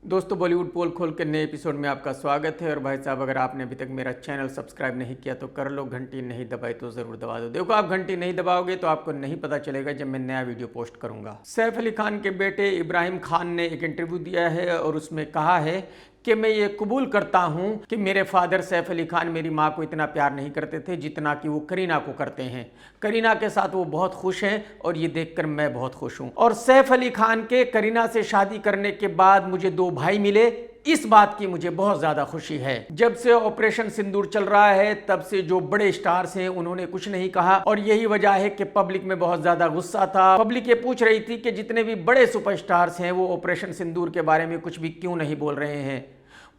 दोस्तों बॉलीवुड पोल खोल के नए एपिसोड में आपका स्वागत है। और भाई साहब, अगर आपने अभी तक मेरा चैनल सब्सक्राइब नहीं किया तो कर लो, घंटी नहीं दबाई तो ज़रूर दबा दो। देखो, आप घंटी नहीं दबाओगे तो आपको नहीं पता चलेगा जब मैं नया वीडियो पोस्ट करूंगा। सैफ अली खान के बेटे इब्राहिम खान ने एक इंटरव्यू दिया है और उसमें कहा है कि मैं ये कबूल करता हूं कि मेरे फादर सैफ अली खान मेरी माँ को इतना प्यार नहीं करते थे जितना कि वो करीना को करते हैं। करीना के साथ वो बहुत खुश हैं और ये देखकर मैं बहुत खुश हूं। और सैफ अली खान के करीना से शादी करने के बाद मुझे 2 भाई मिले, इस बात की मुझे बहुत ज्यादा खुशी है। जब से ऑपरेशन सिंदूर चल रहा है तब से जो बड़े स्टार्स हैं उन्होंने कुछ नहीं कहा और यही वजह है कि पब्लिक में बहुत ज्यादा गुस्सा था। पब्लिक ये पूछ रही थी कि जितने भी बड़े सुपरस्टार्स हैं वो ऑपरेशन सिंदूर के बारे में कुछ भी क्यों नहीं बोल रहे हैं,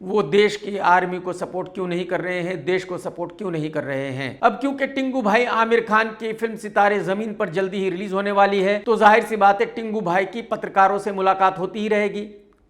वो देश की आर्मी को सपोर्ट क्यों नहीं कर रहे हैं, देश को सपोर्ट क्यों नहीं कर रहे हैं। अब क्योंकि टिंगू भाई आमिर खान की फिल्म सितारे जमीन पर जल्दी ही रिलीज होने वाली है तो जाहिर सी बात है टिंगू भाई की पत्रकारों से मुलाकात होती ही रहेगी।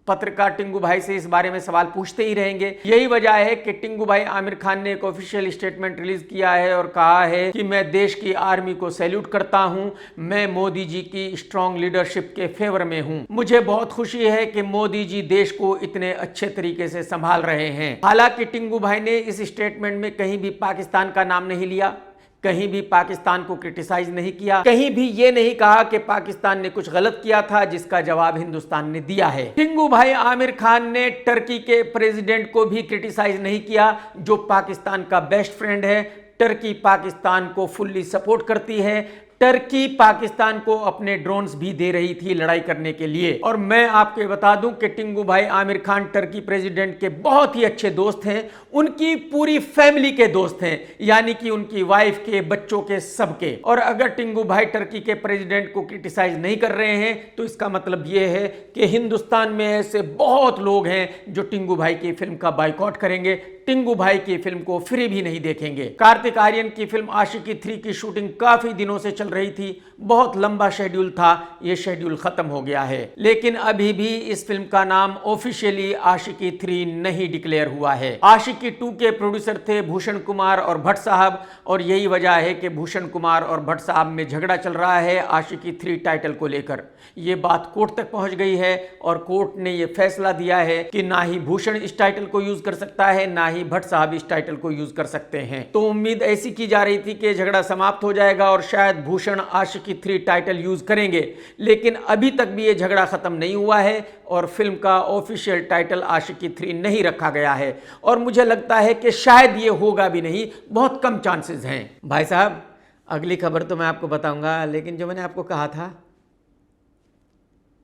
पत्रकार टिंगू भाई से इस बारे में सवाल पूछते ही रहेंगे। यही वजह है कि टिंगू भाई आमिर खान ने एक ऑफिशियल स्टेटमेंट रिलीज किया है और कहा है कि मैं देश की आर्मी को सैल्यूट करता हूं, मैं मोदी जी की स्ट्रांग लीडरशिप के फेवर में हूं। मुझे बहुत खुशी है कि मोदी जी देश को इतने अच्छे तरीके से संभाल रहे हैं। हालांकि टिंगू भाई ने इस स्टेटमेंट में कहीं भी पाकिस्तान का नाम नहीं लिया, कहीं भी पाकिस्तान को क्रिटिसाइज नहीं किया, कहीं भी ये नहीं कहा कि पाकिस्तान ने कुछ गलत किया था जिसका जवाब हिंदुस्तान ने दिया है। टिंगू भाई आमिर खान ने टर्की के प्रेसिडेंट को भी क्रिटिसाइज नहीं किया जो पाकिस्तान का बेस्ट फ्रेंड है। टर्की पाकिस्तान को फुल्ली सपोर्ट करती है। टर्की पाकिस्तान को अपने ड्रोन्स भी दे रही थी लड़ाई करने के लिए। और मैं आपको बता दूं कि टिंगू भाई आमिर खान टर्की प्रेसिडेंट के बहुत ही अच्छे दोस्त हैं, उनकी पूरी फैमिली के दोस्त हैं, यानी कि उनकी वाइफ के, बच्चों के, सबके। और अगर टिंगू भाई टर्की के प्रेसिडेंट को क्रिटिसाइज नहीं कर रहे हैं तो इसका मतलब यह है कि हिंदुस्तान में ऐसे बहुत लोग हैं जो टिंगू भाई की फिल्म का बाइकआउट करेंगे, टिंगू भाई की फिल्म को फ्री भी नहीं देखेंगे। कार्तिक आर्यन की फिल्म आशिकी 3 की शूटिंग काफी दिनों से चल रही थी, बहुत लंबा शेड्यूल था, ये शेड्यूल खत्म हो गया है, लेकिन अभी भी इस फिल्म का नाम ऑफिशियली आशिकी 3 नहीं डिक्लेयर हुआ है। आशिकी 2 के प्रोड्यूसर थे भूषण कुमार और भट्ट साहब और यही वजह है कि भूषण कुमार और भट्ट साहब में झगड़ा चल रहा है आशिकी 3 टाइटल को लेकर। ये बात कोर्ट तक पहुंच गई है और कोर्ट ने यह फैसला दिया है कि ना ही भूषण इस टाइटल को यूज कर सकता है, ना ही भट्ट साहब इस टाइटल को यूज कर सकते हैं। तो उम्मीद ऐसी की जा रही थी कि झगड़ा समाप्त हो जाएगा और शायद भूषण आशिकी 3 टाइटल यूज करेंगे, लेकिन अभी तक भी ये झगड़ा खत्म नहीं हुआ है और फिल्म का ऑफिशियल टाइटल आशिकी 3 नहीं रखा गया है। और मुझे लगता है कि शायद ये होगा भी नहीं, बहुत कम चांसेस हैं। भाई साहब, अगली खबर तो मैं आपको बताऊंगा, लेकिन जो मैंने आपको कहा था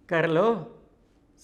कर लो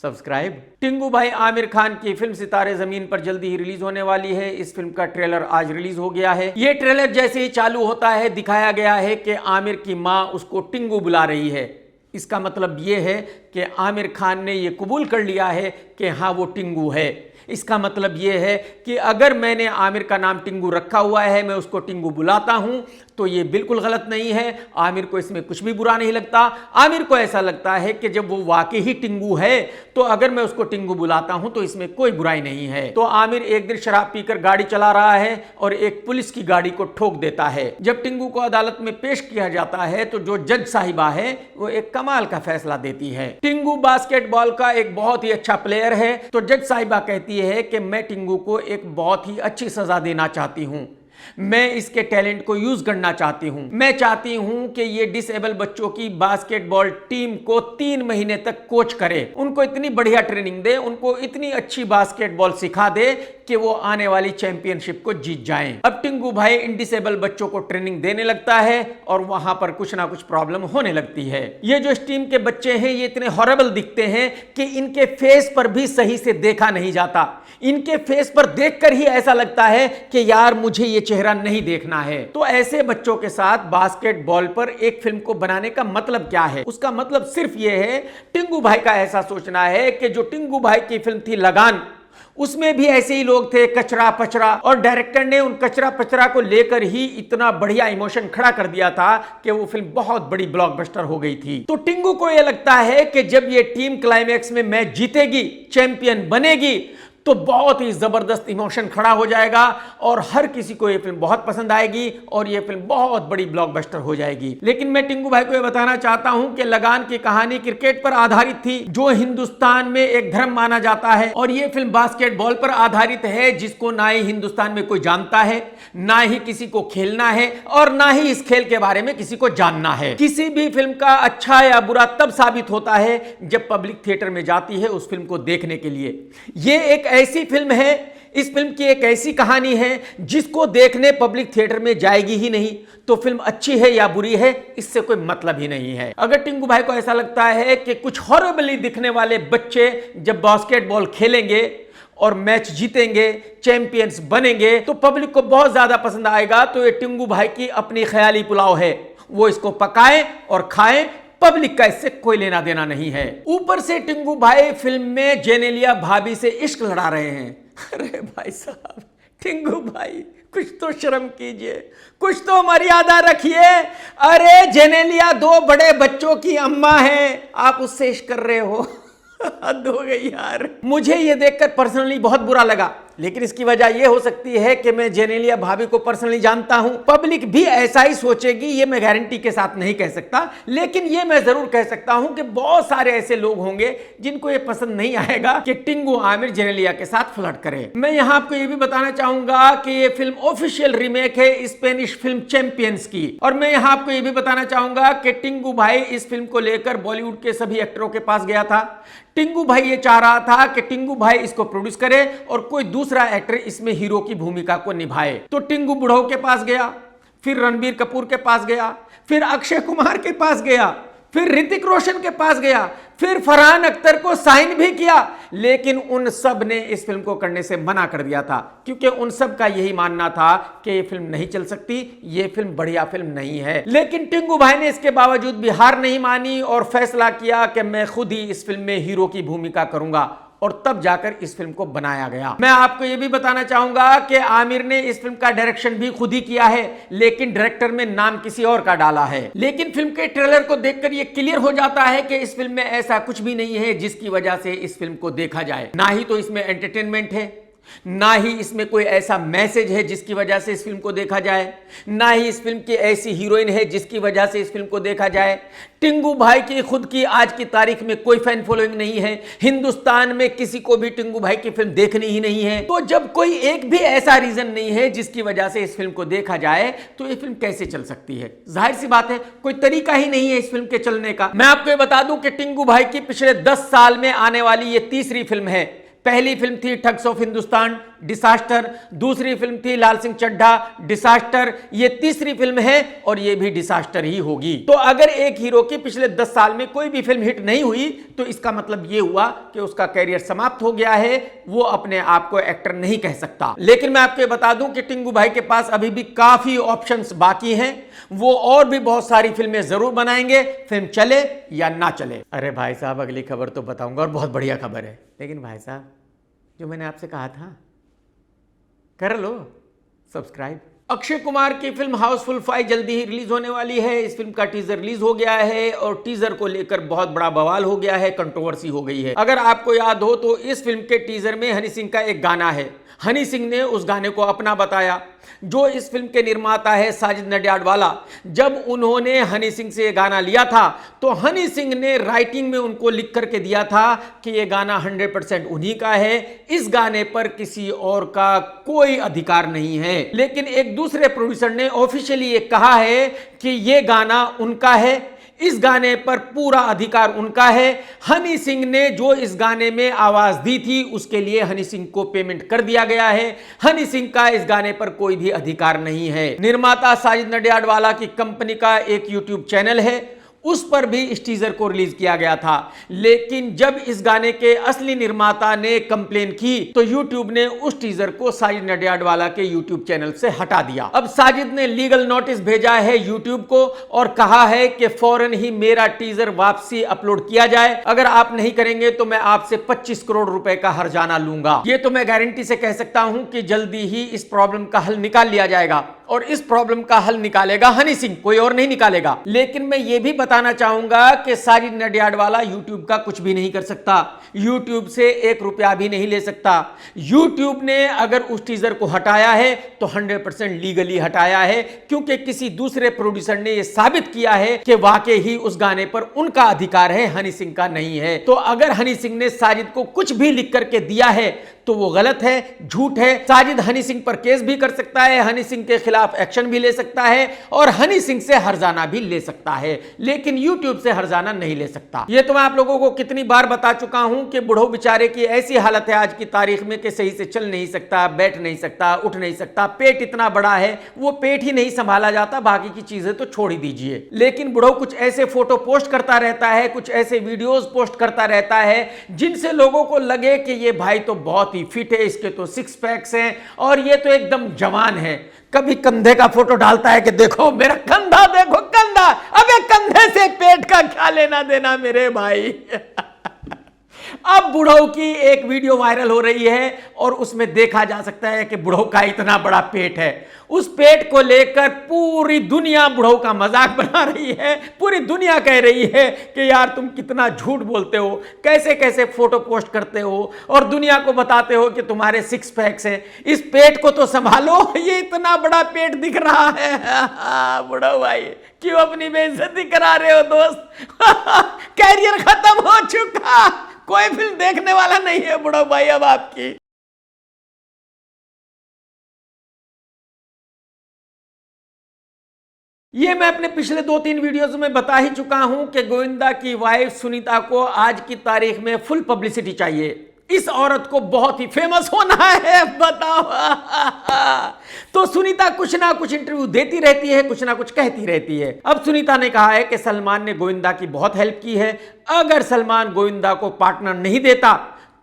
सब्सक्राइब। टिंगू भाई आमिर खान की फिल्म सितारे जमीन पर जल्दी ही रिलीज होने वाली है। इस फिल्म का ट्रेलर आज रिलीज हो गया है। ये ट्रेलर जैसे ही चालू होता है दिखाया गया है कि आमिर की मां उसको टिंगू बुला रही है। इसका मतलब ये है कि आमिर खान ने ये कबूल कर लिया है कि हाँ वो टिंगू है। इसका मतलब ये है कि अगर मैंने आमिर का नाम टिंगू रखा हुआ है, मैं उसको टिंगू बुलाता हूं तो ये बिल्कुल गलत नहीं है। आमिर को इसमें कुछ भी बुरा नहीं लगता। आमिर को ऐसा लगता है कि जब वो वाकई ही टिंगू है तो अगर मैं उसको टिंगू बुलाता हूं तो इसमें कोई बुराई नहीं है। तो आमिर एक दिन शराब पीकर गाड़ी चला रहा है और एक पुलिस की गाड़ी को ठोक देता है। जब टिंगू को अदालत में पेश किया जाता है तो जो जज साहिबा है वो एक कमाल का फैसला देती है। टिंगू बास्केटबॉल का एक बहुत ही अच्छा प्लेयर है तो जज साहिबा कहती है कि मैं टिंगू को एक बहुत ही अच्छी सजा देना चाहती हूं, मैं इसके टैलेंट को यूज करना चाहती हूं। मैं चाहती हूं कि ये डिसेबल बच्चों की बास्केटबॉल टीम को 3 महीने तक कोच करे, उनको इतनी बढ़िया ट्रेनिंग दे, उनको इतनी अच्छी बास्केटबॉल सिखा दे कि वो आने वाली चैंपियनशिप को जीत जाएं। अब टिंगू भाई इन डिसेबल बच्चों को ट्रेनिंग देने लगता है और वहां पर कुछ ना कुछ प्रॉब्लम होने लगती है। ये जो इस टीम के बच्चे हैं ये इतने हॉरेबल दिखते हैं कि इनके फेस पर भी सही से देखा नहीं जाता। इनके फेस पर देखकर ही ऐसा लगता है कि यार मुझे ये चेहरा नहीं देखना है। तो ऐसे बच्चों के साथ बास्केटबॉल पर एक फिल्म को बनाने का मतलब क्या है? उसका मतलब सिर्फ ये है, टिंगू भाई का ऐसा सोचना है कि जो टिंगू भाई की फिल्म थी लगान, उसमें भी ऐसे ही लोग थे, कचरा पचरा, और डायरेक्टर ने उन कचरा पचरा को लेकर ही इतना बढ़िया इमोशन खड़ा कर दिया था कि वो फिल्म बहुत बड़ी ब्लॉकबस्टर हो गई थी। तो टिंगू को यह लगता है कि जब ये टीम क्लाइमैक्स में मैच जीतेगी, चैंपियन बनेगी, तो बहुत ही जबरदस्त इमोशन खड़ा हो जाएगा और हर किसी को ये फिल्म बहुत पसंद आएगी और ये फिल्म बहुत बड़ी ब्लॉकबस्टर हो जाएगी। लेकिन मैं टिंकू भाई को ये बताना चाहता हूं कि लगान की कहानी क्रिकेट पर आधारित थी, जो हिंदुस्तान में एक धर्म माना जाता है, और ये फिल्म बास्केटबॉल पर आधारित है, जिसको ना ही हिंदुस्तान में कोई जानता है, ना ही किसी को खेलना है और ना ही इस खेल के बारे में किसी को जानना है। किसी भी फिल्म का अच्छा या बुरा तब साबित होता है जब पब्लिक थिएटर में जाती है उस फिल्म को देखने के लिए। ये एक ऐसी फिल्म है, इस फिल्म की एक ऐसी कहानी है जिसको देखने पब्लिक थिएटर में जाएगी ही नहीं, तो फिल्म अच्छी है या बुरी है इससे कोई मतलब ही नहीं है। अगर टिंकू भाई को ऐसा लगता है कि कुछ हॉरिबली दिखने वाले बच्चे जब बास्केटबॉल खेलेंगे और मैच जीतेंगे, चैंपियंस बनेंगे, तो पब्लिक को बहुत ज्यादा पसंद आएगा, तो ये टिंकू भाई की अपनी ख्याली पुलाव है, वो इसको पकाएं और खाएं, पब्लिक का इससे कोई लेना देना नहीं है। ऊपर से टिंकू भाई फिल्म में जेनेलिया भाभी से इश्क लड़ा रहे हैं। अरे भाई साहब, टिंकू भाई कुछ तो शर्म कीजिए, कुछ तो मर्यादा रखिए। अरे जेनेलिया 2 बड़े बच्चों की अम्मा है, आप उससे इश्क कर रहे हो? हद हो गई यार। मुझे ये देखकर पर्सनली बहुत बुरा लगा, लेकिन इसकी वजह यह हो सकती है कि मैं जेनेलिया भाभी को पर्सनली जानता हूं। पब्लिक भी ऐसा ही सोचेगी, ये मैं गारंटी के साथ नहीं कह सकता, लेकिन ये मैं जरूर कह सकता हूं कि बहुत सारे ऐसे लोग होंगे जिनको ये पसंद नहीं आएगा कि टिंकू आमिर जेनेलिया के साथ फ्लर्ट करे। मैं यहां आपको ये भी बताना चाहूंगा कि ये फिल्म ऑफिशियल रीमेक है स्पेनिश फिल्म चैंपियंस की, और मैं यहां आपको ये भी बताना चाहूंगा कि टिंकू भाई इस फिल्म को लेकर बॉलीवुड के सभी एक्टरों के पास गया था। टिंकू भाई ये चाह रहा था कि टिंकू भाई इसको प्रोड्यूस करे और कोई दूसरा एक्टर इसमें हीरो की भूमिका को निभाए। तो टिंकू बुढ़ऊ के पास गया, फिर रणबीर कपूर के पास गया, फिर अक्षय कुमार के पास गया, फिर ऋतिक रोशन के पास गया, फिर फरहान अख्तर को साइन भी किया, लेकिन उन सब ने इस फिल्म को करने से मना कर दिया था, क्योंकि उन सब का यही मानना था कि ये फिल्म नहीं चल सकती, ये फिल्म बढ़िया फिल्म नहीं है। लेकिन टिंकू भाई ने इसके बावजूद भी हार नहीं मानी और फैसला किया कि मैं खुद ही इस फिल्म में हीरो की भूमिका करूंगा, और तब जाकर इस फिल्म को बनाया गया। मैं आपको यह भी बताना चाहूंगा कि आमिर ने इस फिल्म का डायरेक्शन भी खुद ही किया है, लेकिन डायरेक्टर में नाम किसी और का डाला है। लेकिन फिल्म के ट्रेलर को देखकर यह क्लियर हो जाता है कि इस फिल्म में ऐसा कुछ भी नहीं है जिसकी वजह से इस फिल्म को देखा जाए। ना ही तो इसमें एंटरटेनमेंट है, ना ही इसमें कोई ऐसा मैसेज है जिसकी वजह से इस फिल्म को देखा जाए, ना ही इस फिल्म की ऐसी हीरोइन है जिसकी वजह से इस फिल्म को देखा जाए। टिंकू भाई की खुद की आज की तारीख में कोई फैन फॉलोइंग नहीं है, हिंदुस्तान में किसी को भी टिंकू भाई की फिल्म देखनी ही नहीं है। तो जब कोई एक भी ऐसा रीजन नहीं है जिसकी वजह से इस फिल्म को देखा जाए, तो ये फिल्म कैसे चल सकती है? जाहिर सी बात है, कोई तरीका ही नहीं है इस फिल्म के चलने का। मैं आपको ये बता दूं कि टिंकू भाई की पिछले 10 साल में आने वाली ये तीसरी फिल्म है। पहली फिल्म थी ठग्स ऑफ हिंदुस्तान, डिसास्टर। दूसरी फिल्म थी लाल सिंह चड्ढा, डिसास्टर। ये तीसरी फिल्म है और ये भी डिसास्टर ही होगी। तो अगर एक हीरो की पिछले 10 साल में कोई भी फिल्म हिट नहीं हुई, तो इसका मतलब ये हुआ कि उसका कैरियर समाप्त हो गया है, वो अपने आप को एक्टर नहीं कह सकता। लेकिन मैं आपको बता दूं कि टिंकू भाई के पास अभी भी काफी ऑप्शंस बाकी हैं, वो और भी बहुत सारी फिल्में जरूर बनाएंगे, फिल्म चले या ना चले। अरे भाई साहब, अगली खबर तो बताऊंगा और बहुत बढ़िया खबर है, लेकिन भाई साहब जो मैंने आपसे कहा था कर लो सब्सक्राइब। अक्षय कुमार की फिल्म हाउसफुल 5 जल्दी ही रिलीज होने वाली है। इस फिल्म का टीजर रिलीज हो गया है और टीजर को लेकर बहुत बड़ा बवाल हो गया है, कंट्रोवर्सी हो गई है। अगर आपको याद हो तो इस फिल्म के टीजर में हनी सिंह का एक गाना है, हनी सिंह ने उस गाने को अपना बताया। जो इस फिल्म के निर्माता है साजिद नडियाडवाला, जब उन्होंने हनी सिंह से ये गाना लिया था तो हनी सिंह ने राइटिंग में उनको लिख करके दिया था कि ये गाना 100% उन्हीं का है, इस गाने पर किसी और का कोई अधिकार नहीं है। लेकिन एक दूसरे प्रोड्यूसर ने ऑफिशियली ये कहा है कि ये गाना उनका है, इस गाने पर पूरा अधिकार उनका है। हनी सिंह ने जो इस गाने में आवाज दी थी उसके लिए हनी सिंह को पेमेंट कर दिया गया है। हनी सिंह का इस गाने पर कोई भी अधिकार नहीं है। निर्माता साजिद नडियाडवाला की कंपनी का एक यूट्यूब चैनल है, उस पर भी इस टीजर को रिलीज किया गया था। लेकिन जब इस गाने के असली निर्माता ने कंप्लेन की तो यूट्यूब ने उस टीजर को साजिद नडियाडवाला के यूट्यूब चैनल से हटा दिया। अब साजिद ने लीगल नोटिस भेजा है यूट्यूब को और कहा है कि फौरन ही मेरा टीजर वापसी अपलोड किया जाए, अगर आप नहीं करेंगे तो मैं आपसे 25 करोड़ रुपए का हर्जाना लूंगा। ये तो मैं गारंटी से कह सकता हूं कि जल्दी ही इस प्रॉब्लम का हल निकाल लिया जाएगा और इस प्रॉब्लम का हल निकालेगा हनी सिंह, कोई और नहीं निकालेगा। लेकिन मैं ये भी बताना चाहूंगा कि साजिद नडियाडवाला यूट्यूब का कुछ भी नहीं कर सकता, यूट्यूब से 1 रुपया भी नहीं ले सकता। यूट्यूब ने अगर उस टीजर को हटाया है तो 100% लीगली हटाया है, क्योंकि किसी दूसरे प्रोड्यूसर ने यह साबित किया है कि वाकई ही उस गाने पर उनका अधिकार है, हनी सिंह का नहीं है। तो अगर हनी सिंह ने साजिद को कुछ भी लिख करके दिया है तो वो गलत है, झूठ है। साजिद हनी सिंह पर केस भी कर सकता है, हनी सिंह के खिलाफ एक्शन भी ले सकता है और हनी सिंह से हर्जाना भी ले सकता है, लेकिन यूट्यूब से हर्जाना नहीं ले सकता। ये तो मैं आप लोगों को कितनी बार बता चुका हूं कि बुढ़ो बेचारे की ऐसी हालत है आज की तारीख में कि सही से चल नहीं सकता, बैठ नहीं सकता, उठ नहीं सकता, पेट इतना बड़ा है वो पेट ही नहीं संभाला जाता, बाकी की चीजें तो छोड़ ही दीजिए। लेकिन बुढ़ो कुछ ऐसे फोटो पोस्ट करता रहता है, कुछ ऐसे वीडियोस पोस्ट करता रहता है जिनसे लोगों को लगे कि ये भाई तो बहुत फिट है, इसके तो 6 पैक्स हैं और ये तो एकदम जवान है। कभी कंधे का फोटो डालता है कि देखो मेरा कंधा, देखो कंधा। अबे कंधे से पेट का क्या लेना देना मेरे भाई। अब बुढ़ऊ की एक वीडियो वायरल हो रही है और उसमें देखा जा सकता है कि बुढ़ऊ का इतना बड़ा पेट है। उस पेट को लेकर पूरी दुनिया बुढ़ऊ का मजाक बना रही है, पूरी दुनिया कह रही है कि यार तुम कितना झूठ बोलते हो, कैसे कैसे फोटो पोस्ट करते हो और दुनिया को बताते हो कि तुम्हारे 6 पैक्स हैं। इस पेट को तो संभालो, ये इतना बड़ा पेट दिख रहा है। बुढ़ऊ भाई क्यों अपनी बेइज्जती करा रहे हो दोस्त। कैरियर खत्म हो चुका, कोई फिल्म देखने वाला नहीं है बुढ़ऊ भाई अब आपकी। ये मैं अपने पिछले 2-3 वीडियोस में बता ही चुका हूं कि गोविंदा की वाइफ सुनीता को आज की तारीख में फुल पब्लिसिटी चाहिए। इस औरत को बहुत ही फेमस होना है, बताओ। तो सुनीता कुछ ना कुछ इंटरव्यू देती रहती है, कुछ ना कुछ कहती रहती है। अब सुनीता ने कहा है कि सलमान ने गोविंदा की बहुत हेल्प की है, अगर सलमान गोविंदा को पार्टनर नहीं देता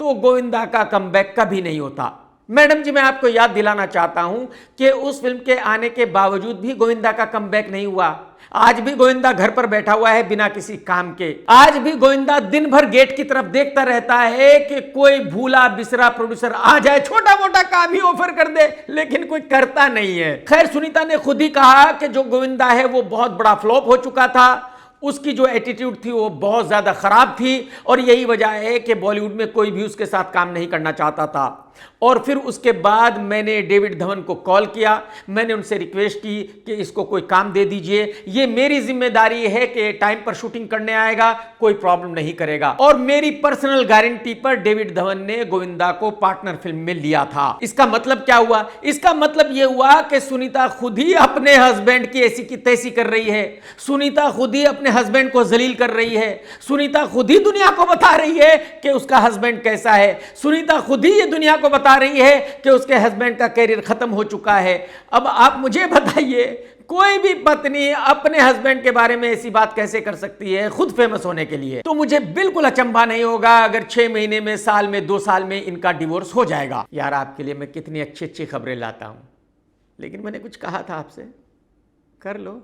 तो गोविंदा का कमबैक कभी नहीं होता। मैडम जी, मैं आपको याद दिलाना चाहता हूं कि उस फिल्म के आने के बावजूद भी गोविंदा का कमबैक नहीं हुआ। आज भी गोविंदा घर पर बैठा हुआ है बिना किसी काम के। आज भी गोविंदा दिन भर गेट की तरफ देखता रहता है कि कोई भूला बिसरा प्रोड्यूसर आ जाए, छोटा मोटा काम ही ऑफर कर दे, लेकिन कोई करता नहीं है। खैर, सुनीता ने खुद ही कहा कि जो गोविंदा है वो बहुत बड़ा फ्लॉप हो चुका था, उसकी जो एटीट्यूड थी वो बहुत ज्यादा खराब थी और यही वजह है कि बॉलीवुड में कोई भी उसके साथ काम नहीं करना चाहता था। और फिर उसके बाद मैंने डेविड धवन को कॉल किया, मैंने उनसे रिक्वेस्ट की कि इसको कोई काम दे दीजिए, ये मेरी जिम्मेदारी है कि टाइम पर शूटिंग करने आएगा, कोई प्रॉब्लम नहीं करेगा। और मेरी पर्सनल गारंटी पर डेविड धवन ने गोविंदा को पार्टनर फिल्म में लिया था। इसका मतलब क्या हुआ? इसका मतलब यह हुआ कि सुनीता खुद ही अपने हस्बैंड की ऐसी की तैसी कर रही है, सुनीता खुद ही अपने हस्बैंड को जलील कर रही है, सुनीता खुद ही दुनिया को बता रही है कि उसका हस्बैंड कैसा है, सुनीता खुद ही ये दुनिया को बता रही है कि उसके हस्बैंड का कैरियर खत्म हो चुका है। अब आप मुझे बताइए, कोई भी पत्नी अपने हस्बैंड के बारे में ऐसी बात कैसे कर सकती है खुद फेमस होने के लिए? तो मुझे बिल्कुल अचंभा नहीं होगा अगर 6 महीने में, साल में, 2 साल में इनका डिवोर्स हो जाएगा। यार, आपके लिए मैं कितनी अच्छी अच्छी खबरें लाता हूं, लेकिन मैंने कुछ कहा था आपसे, कर लो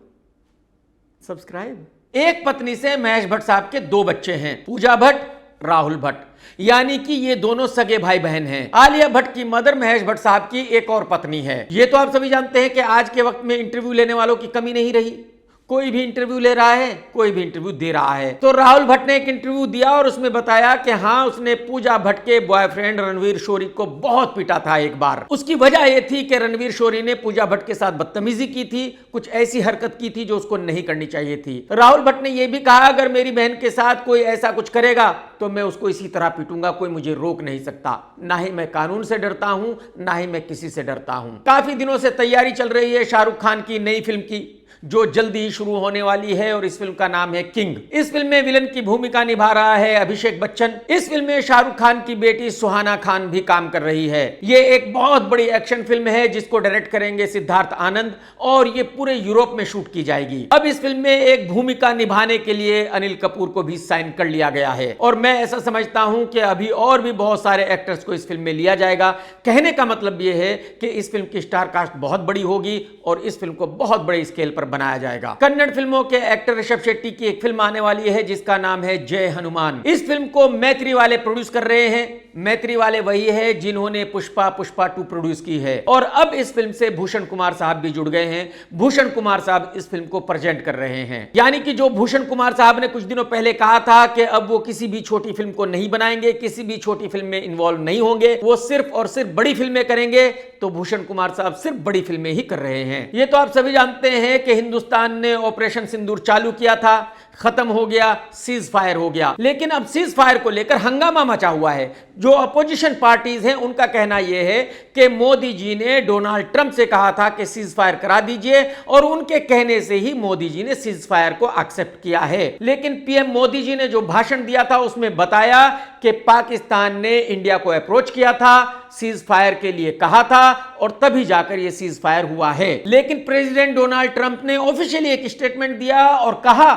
सब्सक्राइब। एक पत्नी से महेश भट्ट साहब के 2 बच्चे हैं, पूजा भट्ट, राहुल भट्ट, यानी कि ये दोनों सगे भाई बहन हैं। आलिया भट्ट की मदर महेश भट्ट साहब की एक और पत्नी है। ये तो आप सभी जानते हैं कि आज के वक्त में इंटरव्यू लेने वालों की कमी नहीं रही, कोई भी इंटरव्यू ले रहा है, कोई भी इंटरव्यू दे रहा है। तो राहुल भट्ट ने एक इंटरव्यू दिया और उसमें बताया कि हाँ, उसने पूजा भट्ट के बॉयफ्रेंड रणवीर शोरी को बहुत पीटा था एक बार। उसकी वजह यह थी कि रणवीर शोरी ने पूजा भट्ट के साथ बदतमीजी की थी, कुछ ऐसी हरकत की थी जो उसको नहीं करनी चाहिए थी। राहुल भट्ट ने यह भी कहा, अगर मेरी बहन के साथ कोई ऐसा कुछ करेगा तो मैं उसको इसी तरह पीटूंगा, कोई मुझे रोक नहीं सकता। ना ही मैं कानून से डरता हूं, ना ही मैं किसी से डरता हूं। काफी दिनों से तैयारी चल रही है शाहरुख खान की नई फिल्म की, जो जल्दी ही शुरू होने वाली है और इस फिल्म का नाम है किंग। इस फिल्म में विलन की भूमिका निभा रहा है अभिषेक बच्चन। इस फिल्म में शाहरुख खान की बेटी सुहाना खान भी काम कर रही है। ये एक बहुत बड़ी एक्शन फिल्म है जिसको डायरेक्ट करेंगे सिद्धार्थ आनंद और ये पूरे यूरोप में शूट की जाएगी। अब इस फिल्म में एक भूमिका निभाने के लिए अनिल कपूर को भी साइन कर लिया गया है और मैं ऐसा समझता हूं कि अभी और भी बहुत सारे एक्टर्स को इस फिल्म में लिया जाएगा। कहने का मतलब यह है कि इस फिल्म की स्टार कास्ट बहुत बड़ी होगी और इस फिल्म को बहुत बड़े स्केल पर बनाया जाएगा। कन्नड़ फिल्मों के एक्टर ऋषभ शेट्टी की एक फिल्म आने वाली है जिसका नाम है जय हनुमान। इस फिल्म को मैत्री वाले प्रोड्यूस कर रहे हैं। मैत्री वाले वही है जिन्होंने पुष्पा 2 प्रोड्यूस की है और अब इस फिल्म से भूषण कुमार साहब भी जुड़ गए हैं। भूषण कुमार साहब इस फिल्म को प्रेजेंट कर रहे हैं। यानी कि जो भूषण कुमार साहब ने कुछ दिनों पहले कहा था कि अब वो किसी भी छोटी फिल्म को नहीं बनाएंगे, किसी भी छोटी फिल्म में इन्वॉल्व नहीं होंगे, वो सिर्फ और सिर्फ बड़ी फिल्में करेंगे, तो भूषण कुमार साहब सिर्फ बड़ी फिल्में ही कर रहे हैं। ये तो आप सभी जानते हैं कि हिंदुस्तान ने ऑपरेशन सिंदूर चालू किया था, खत्म हो गया, सीज फायर हो गया, लेकिन अब सीज फायर को लेकर हंगामा मचा हुआ है। जो अपोजिशन पार्टीज हैं उनका कहना यह है कि मोदी जी ने डोनाल्ड ट्रंप से कहा था कि सीज फायर करा दीजिए और उनके कहने से ही मोदी जी ने सीज फायर को एक्सेप्ट किया है। लेकिन पीएम मोदी जी ने जो भाषण दिया था उसमें बताया कि पाकिस्तान ने इंडिया को अप्रोच किया था, सीज फायर के लिए कहा था और तभी जाकर यह सीज फायर हुआ है। लेकिन प्रेसिडेंट डोनाल्ड ट्रंप ने ऑफिशियली एक स्टेटमेंट दिया और कहा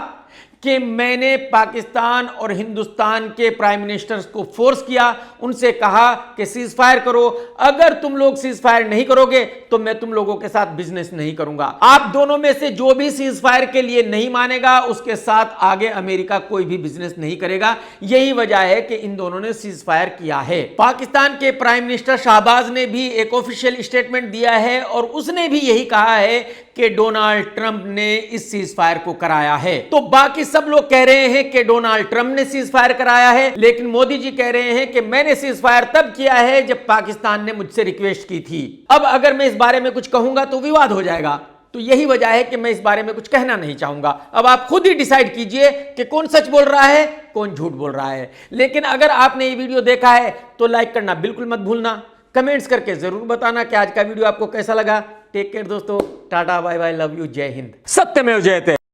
कि मैंने पाकिस्तान और हिंदुस्तान के प्राइम मिनिस्टर्स को फोर्स किया, उनसे कहा कि सीज फायर करो, अगर तुम लोग सीज फायर नहीं करोगे तो मैं तुम लोगों के साथ बिजनेस नहीं करूंगा। आप दोनों में से जो भी सीज फायर के लिए नहीं मानेगा उसके साथ आगे अमेरिका कोई भी बिजनेस नहीं करेगा। यही वजह है कि इन दोनों ने सीज फायर किया है। पाकिस्तान के प्राइम मिनिस्टर शाहबाज ने भी एक ऑफिशियल स्टेटमेंट दिया है और उसने भी यही कहा है कि डोनाल्ड ट्रंप ने इस सीज फायर को कराया है। तो बाकी सब लोग कह रहे हैं कि डोनाल्ड ट्रंप ने सीज फायर कराया है, लेकिन मोदी जी कह रहे हैं कि मैंने सीज फायर तब किया है जब पाकिस्तान ने मुझसे रिक्वेस्ट की थी। अब अगर मैं इस बारे में कुछ कहूंगा तो विवाद हो जाएगा, तो यही वजह है कि मैं इस बारे में कुछ कहना नहीं चाहूंगा। अब आप खुद ही डिसाइड कीजिए कि कौन सच बोल रहा है, कौन झूठ बोल रहा है। लेकिन अगर आपने ये वीडियो देखा है तो लाइक करना बिल्कुल मत भूलना, कमेंट्स करके जरूर बताना कि आज का वीडियो आपको कैसा लगा। टेक केयर दोस्तों, tata bye bye, love you, जय हिंद, सत्यमेव जयते।